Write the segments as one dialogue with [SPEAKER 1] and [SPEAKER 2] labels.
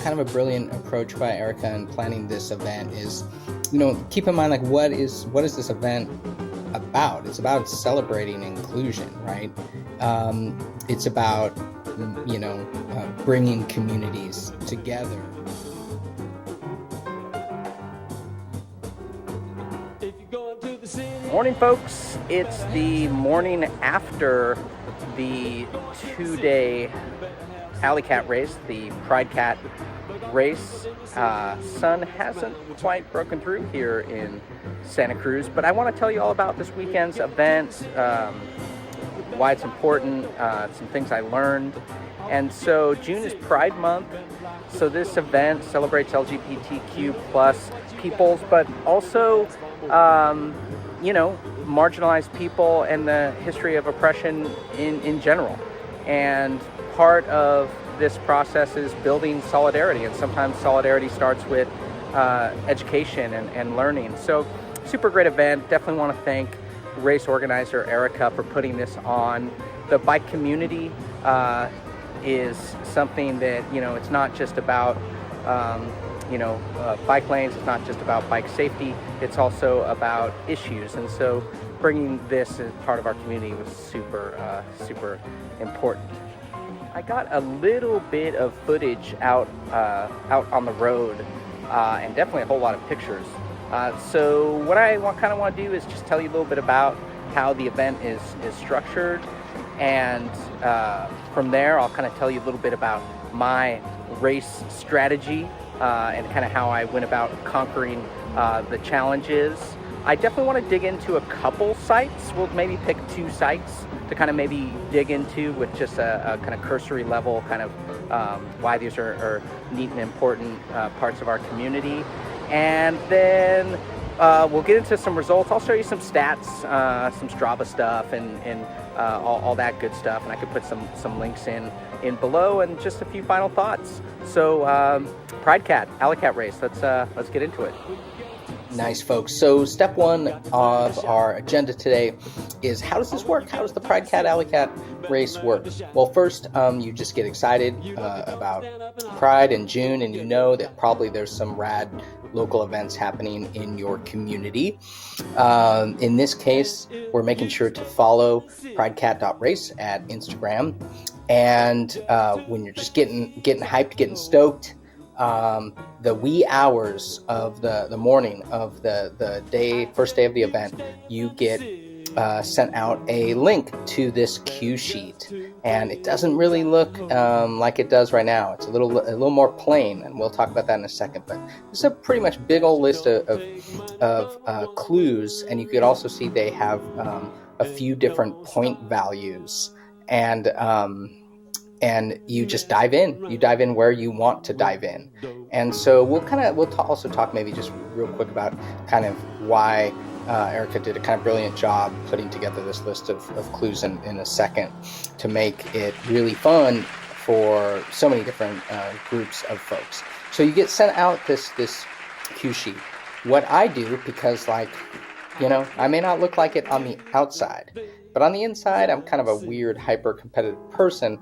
[SPEAKER 1] kind of a brilliant approach by Erica in planning this event is, keep in mind, like, what is this event about? It's about celebrating inclusion, right? It's about, bringing communities together.
[SPEAKER 2] Morning, folks. It's the morning after the 2-day Alley Cat race, the Pridecat.Race. Sun hasn't quite broken through here in Santa Cruz, but I want to tell you all about this weekend's event, why it's important, some things I learned. And so June is Pride Month, so this event celebrates LGBTQ plus peoples, but also marginalized people and the history of oppression in general. And part of this process is building solidarity, and sometimes solidarity starts with education and learning. So super great event. Definitely want to thank race organizer Erica for putting this on. The bike community is something that, it's not just about bike lanes, it's not just about bike safety, it's also about issues. And so bringing this as part of our community was super important. I got a little bit of footage out on the road, and definitely a whole lot of pictures. So what I kind of want to do is just tell you a little bit about how the event is structured, and from there I'll kind of tell you a little bit about my race strategy and kind of how I went about conquering the challenges. I definitely want to dig into a couple sites. We'll maybe pick 2 sites to kind of maybe dig into with just a kind of cursory level, kind of why these are neat and important parts of our community. And then we'll get into some results. I'll show you some stats, some STRAVA stuff, and all that good stuff. And I could put some links in below, and just a few final thoughts. So Pridecat, Alley Cat race. Let's get into it.
[SPEAKER 1] Nice, folks. So step 1 of our agenda today is, how does this work? How does the Pridecat Alley Cat race work? Well, first, you just get excited about Pride in June, and you know that probably there's some rad local events happening in your community. In this case, we're making sure to follow Pridecat.Race at Instagram. And when you're just getting hyped, getting stoked, the wee hours of the morning of the first day of the event, you get sent out a link to this cue sheet, and it doesn't really look like it does right now. It's a little more plain, and we'll talk about that in a second. But it's a pretty much big old list of clues, and you could also see they have a few different point values, and you just dive in. You dive in where you want to dive in. And so we'll also talk maybe just real quick about kind of why Erica did a kind of brilliant job putting together this list of clues in a second to make it really fun for so many different groups of folks. So you get sent out this cue sheet. What I do, because I may not look like it on the outside, but on the inside, I'm kind of a weird, hyper-competitive person.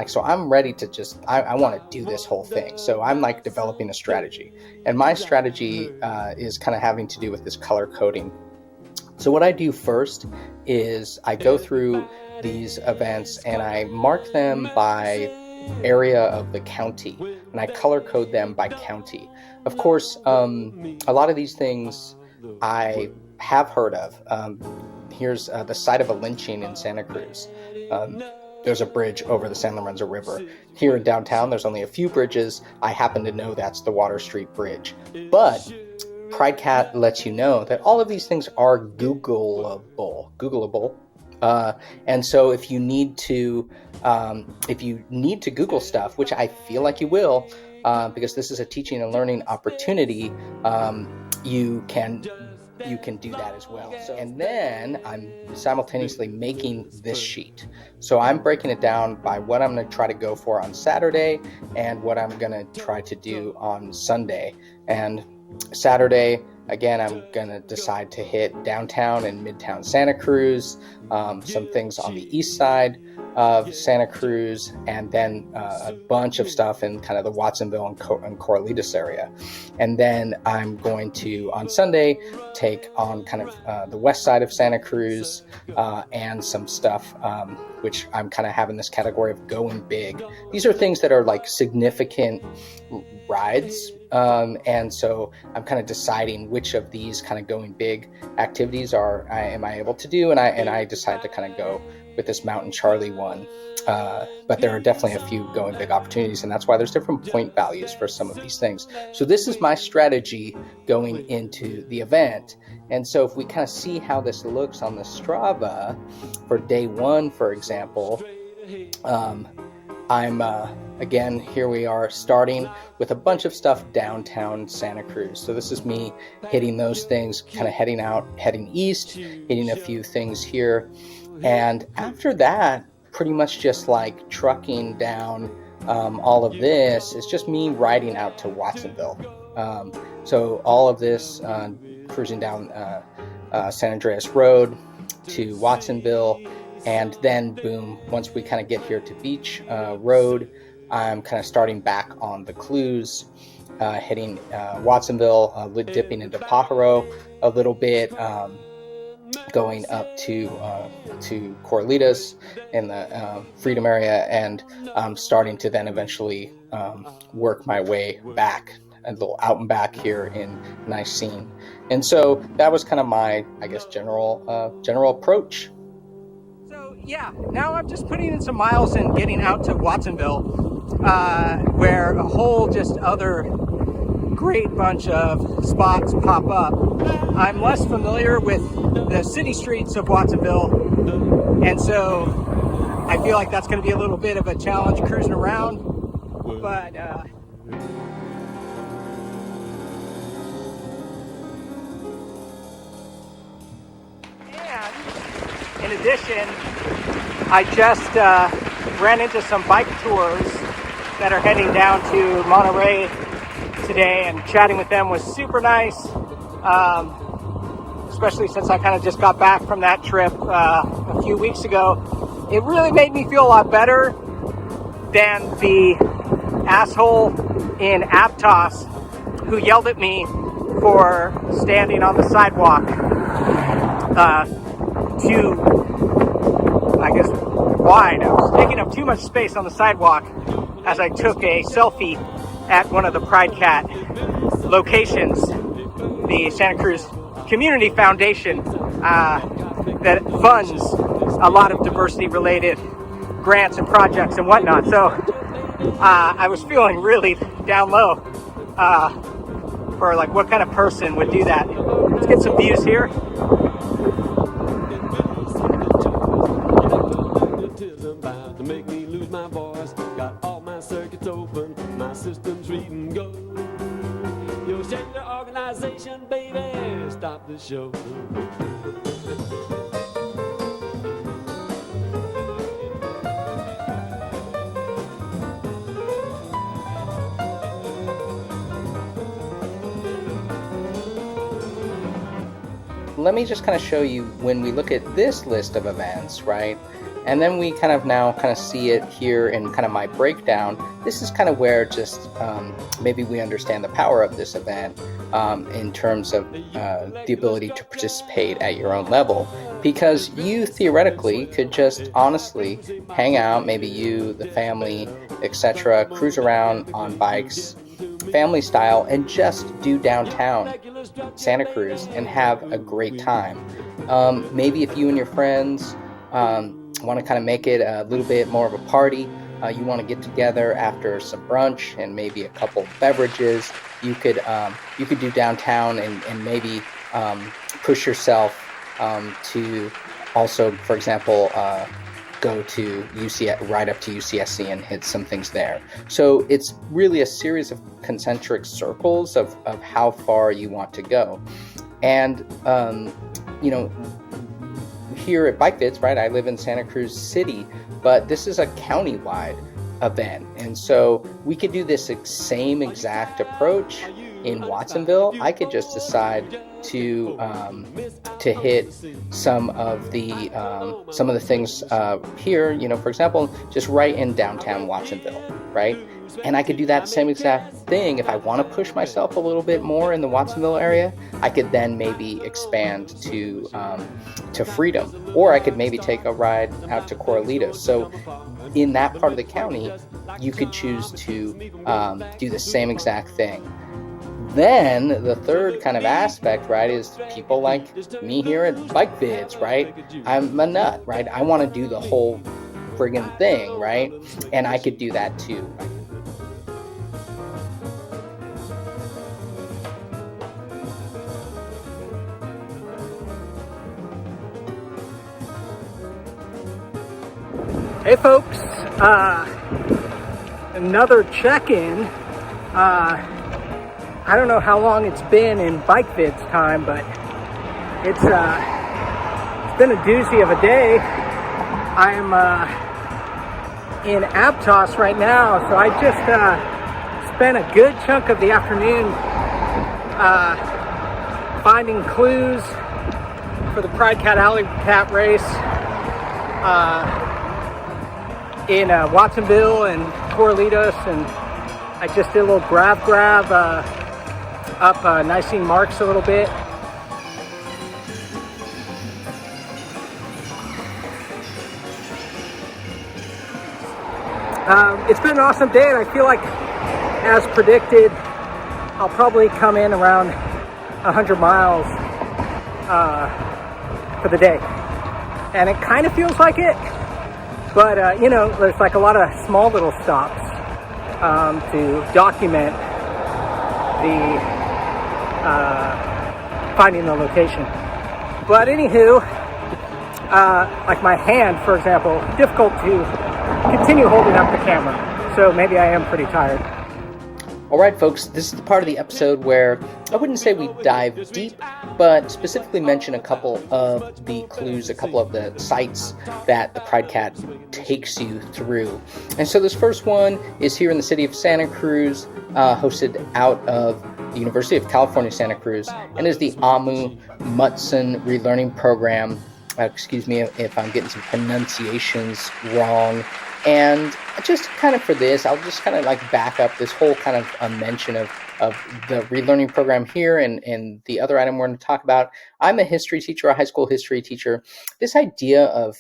[SPEAKER 1] So I'm ready to I want to do this whole thing. So I'm developing a strategy. And my strategy is kind of having to do with this color coding. So what I do first is I go through these events and I mark them by area of the county, and I color code them by county. Of course, a lot of these things I have heard of. Here's the site of a lynching in Santa Cruz. There's a bridge over the San Lorenzo River. Here in downtown, there's only a few bridges. I happen to know that's the Water Street Bridge. But Pridecat lets you know that all of these things are Googleable. And so if you need to Google stuff, which I feel like you will, because this is a teaching and learning opportunity, you can do that as well. And then I'm simultaneously making this sheet. So I'm breaking it down by what I'm going to try to go for on Saturday and what I'm going to try to do on Sunday. And Saturday, again, I'm going to decide to hit downtown and midtown Santa Cruz, some things on the east side of Santa Cruz, and then a bunch of stuff in kind of the Watsonville and Corralitos area. And then I'm going to, on Sunday, take on kind of the west side of Santa Cruz and some stuff, which I'm kind of having this category of going big. These are things that are like significant rides, and so I'm kind of deciding which of these kind of going big activities am I able to do, and I decided to kind of go with this Mountain Charlie one, but there are definitely a few going big opportunities, and that's why there's different point values for some of these things. So this is my strategy going into the event. And so if we kind of see how this looks on the Strava for day one, for example, I'm again, here we are starting with a bunch of stuff downtown Santa Cruz. So this is me hitting those things, kind of heading east, hitting a few things here. And after that, pretty much just like trucking down all of this, it's just me riding out to Watsonville. So all of this, cruising down San Andreas Road to Watsonville, and then boom, once we kind of get here to Beach Road, I'm kind of starting back on the clues, hitting Watsonville, dipping into Pajaro a little bit, going up to Corralitos in the Freedom area, and starting to then eventually work my way back, a little out and back here in Nicene. And so that was kind of my, I guess, general approach.
[SPEAKER 2] So yeah, now I'm just putting in some miles and getting out to Watsonville, where a whole just other great bunch of spots pop up. I'm less familiar with the city streets of Watsonville, and so I feel like that's going to be a little bit of a challenge cruising around, but and in addition, I just ran into some bike tours that are heading down to Monterey today, and chatting with them was super nice, especially since I kind of just got back from that trip a few weeks ago. It really made me feel a lot better than the asshole in Aptos who yelled at me for standing on the sidewalk too, I guess, wide. I was taking up too much space on the sidewalk as I took a selfie at one of the Pridecat locations, the Santa Cruz Community Foundation, that funds a lot of diversity-related grants and projects and whatnot. So I was feeling really down low for like what kind of person would do that. Let's get some views here.
[SPEAKER 3] To make me lose my voice, got all my circuits open, my system's reading go. Your shelter organization, baby, stop the show.
[SPEAKER 1] Let me just kind of show you when we look at this list of events, right? And then we kind of now kind of see it here in kind of my breakdown. This is kind of where just maybe we understand the power of this event in terms of the ability to participate at your own level. Because you theoretically could just honestly hang out, maybe you, the family, etc., cruise around on bikes, family style, and just do downtown Santa Cruz and have a great time. Maybe if you and your friends want to kind of make it a little bit more of a party, you want to get together after some brunch and maybe a couple beverages, you could do downtown and maybe push yourself to also, for example, go to right up to UCSC and hit some things there. So it's really a series of concentric circles of how far you want to go. And here at Bike Vids, right, I live in Santa Cruz City, but this is a county-wide event, and so we could do this same exact approach in Watsonville, I could just decide to hit some of the things here. You know, for example, just right in downtown Watsonville, right? And I could do that same exact thing if I want to push myself a little bit more in the Watsonville area. I could then maybe expand to Freedom, or I could maybe take a ride out to Corralitos. So in that part of the county, you could choose to do the same exact thing. Then the third kind of aspect, right, is people like me here at Bike Vids, right? I'm a nut, right? I want to do the whole friggin' thing, right? And I could do that too.
[SPEAKER 4] Hey folks, another check-in. I don't know how long it's been in Bike Vids time, but it's been a doozy of a day. I'm in Aptos right now, so I just spent a good chunk of the afternoon finding clues for the Pridecat.Race in Watsonville and Corralitos, and I just did a little grab up Nicene Marks a little bit. It's been an awesome day, and I feel like, as predicted, I'll probably come in around 100 miles for the day, and it kind of feels like it, but you know, there's like a lot of small little stops to document the finding the location. But anywho, like my hand, for example, difficult to continue holding up the camera, so maybe I am pretty tired.
[SPEAKER 1] All right, folks, this is the part of the episode where I wouldn't say we dive deep, but specifically mention a couple of the clues, a couple of the sites that the Pridecat takes you through. And so this first one is here in the city of Santa Cruz, hosted out of the University of California, Santa Cruz, and is the Amu Mutsun Relearning Program. Excuse me if I'm getting some pronunciations wrong. And just kind of for this, I'll just kind of like back up this whole kind of a mention of the relearning program here and the other item we're going to talk about. I'm a history teacher, a high school history teacher. This idea of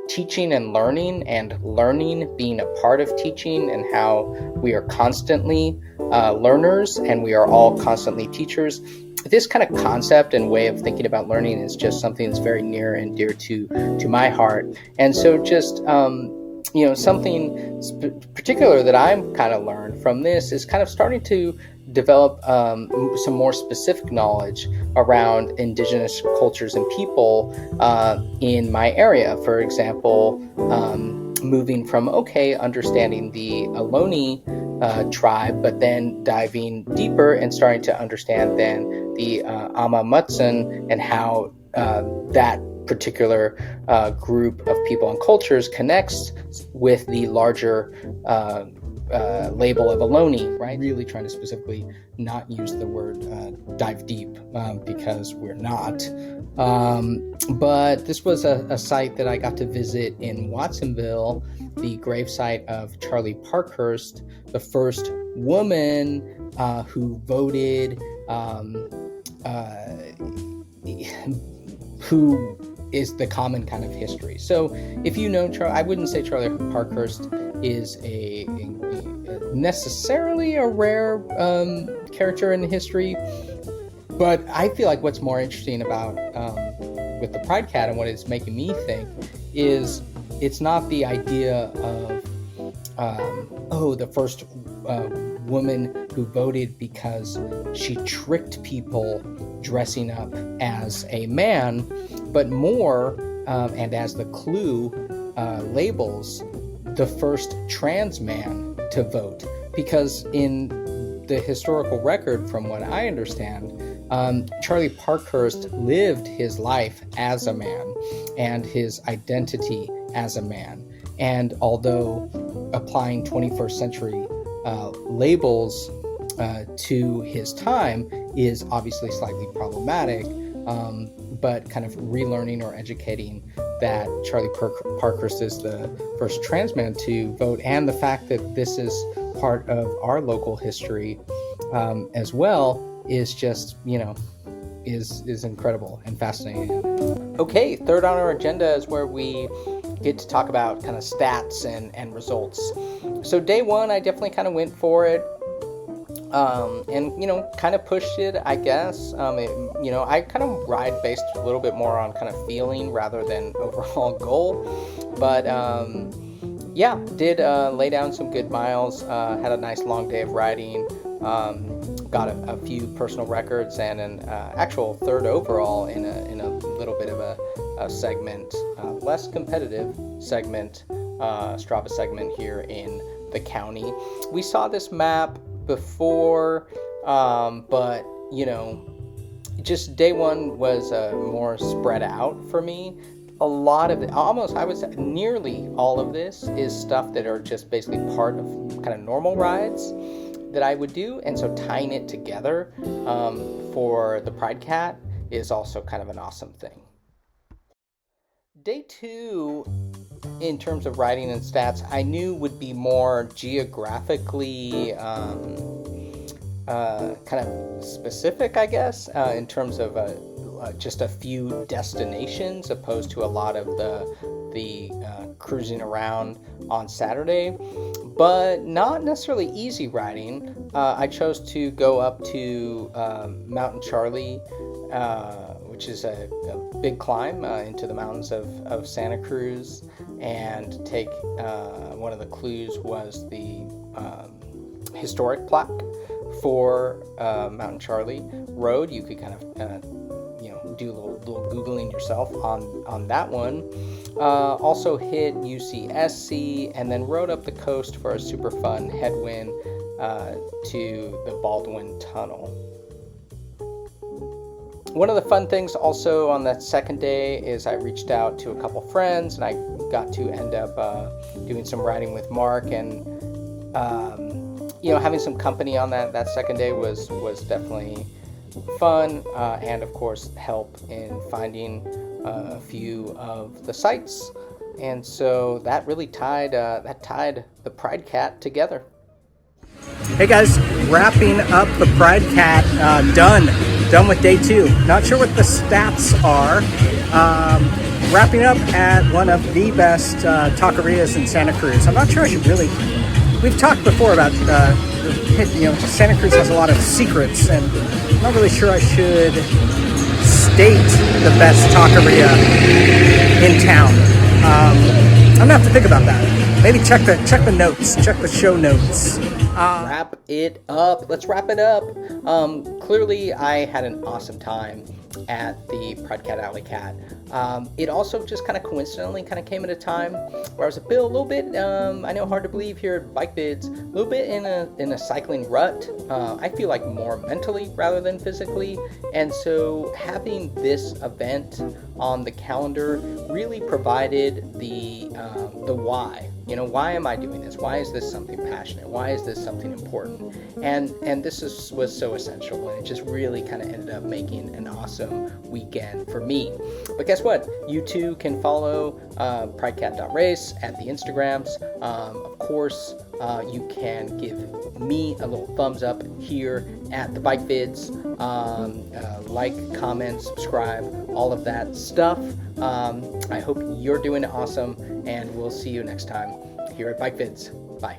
[SPEAKER 1] teaching and learning being a part of teaching, and how we are constantly learners and we are all constantly teachers. This kind of concept and way of thinking about learning is just something that's very near and dear to my heart. And so just something particular that I'm kind of learned from this is kind of starting to develop some more specific knowledge around indigenous cultures and people in my area. For example, moving from, understanding the Ohlone tribe, but then diving deeper and starting to understand then the Ama Mutsun and how that particular group of people and cultures connects with the larger label of Ohlone, right? Really trying to specifically not use the word dive deep because we're not. But this was a site that I got to visit in Watsonville, the gravesite of Charlie Parkhurst, the first woman who voted, who is the common kind of history. So if you know I wouldn't say Charlie Parkhurst is a necessarily a rare character in history, but I feel like what's more interesting about with the Pridecat and what it's making me think is it's not the idea of the first woman who voted because she tricked people dressing up as a man, but more, and as the clue labels, the first trans man to vote. Because in the historical record, from what I understand, Charlie Parkhurst lived his life as a man and his identity as a man. And although applying 21st century labels to his time is obviously slightly problematic, but kind of relearning or educating that Charlie Parkhurst is the first trans man to vote, and the fact that this is part of our local history as well is just, is incredible and fascinating. Okay, third on our agenda is where we get to talk about kind of stats and results. So day one, I definitely kind of went for it. And kind of pushed it, I guess. I kind of ride based a little bit more on kind of feeling rather than overall goal, but did lay down some good miles, had a nice long day of riding, got a few personal records and an actual third overall in a little bit of a segment, less competitive segment, Strava segment here in the county. We saw this map before, but just day one was more spread out for me. A lot of it, almost, I would say nearly all of this is stuff that are just basically part of kind of normal rides that I would do, and so tying it together for the Pridecat is also kind of an awesome thing. Day two, in terms of riding and stats, I knew would be more geographically kind of specific, I guess, in terms of just a few destinations opposed to a lot of the cruising around on Saturday, but not necessarily easy riding. I chose to go up to Mountain Charlie, which is a big climb into the mountains of Santa Cruz, and take one of the clues was the historic plaque for Mountain Charlie Road. You could kind of do a little Googling yourself on that one. Also hit UCSC and then rode up the coast for a super fun headwind to the Baldwin Tunnel. One of the fun things also on that second day is I reached out to a couple friends, and I got to end up doing some riding with Mark, and having some company on that second day was definitely fun, and of course help in finding a few of the sites, and so that really tied the Pridecat together.
[SPEAKER 4] Hey guys, wrapping up the Pridecat, done with day two. Not sure what the stats are. Wrapping up at one of the best taquerias in Santa Cruz. I'm not sure I should really. We've talked before about Santa Cruz has a lot of secrets, and I'm not really sure I should state the best taqueria in town. I'm gonna have to think about that. Maybe check the notes, check the show notes.
[SPEAKER 1] Wrap it up. Let's wrap it up. Clearly, I had an awesome time at the Pridecat Alley Cat. It also just kind of coincidentally kind of came at a time where I was a little bit, I know, hard to believe here at Bike Vids, a little bit in a cycling rut. I feel like more mentally rather than physically, and so having this event on the calendar really provided the why. Why am I doing this? Why is this something passionate? Why is this something important? And this was so essential, and it just really kind of ended up making an awesome weekend for me. But guess what? You too can follow Pridecat.Race at the Instagrams. Of course, you can give me a little thumbs up here at the Bike Vids. Like, comment, subscribe, all of that stuff. I hope you're doing awesome, and we'll see you next time here at Bike Vids. Bye.